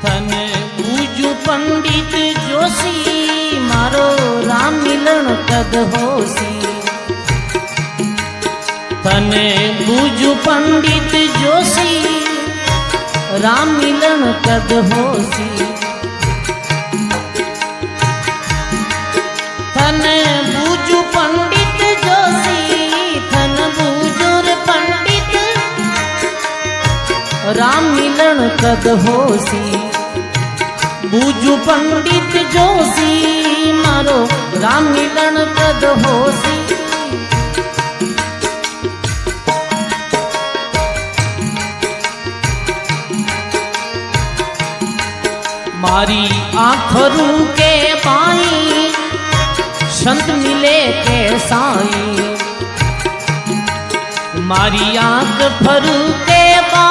तने बूझू पंडित जोशी मारो राम मिलन कद होसी। तने बूझू पंडित जोशी राम मिलन कद होसी। तने बूझू पंडित जोशी तन बूझूर पंडित राम मिलन कद होसी। बूझू पंडित जोशी मारो राम मिलन कद होसी। मारी आखरू के पाई संत मिले के साई। मारी आंख फरू के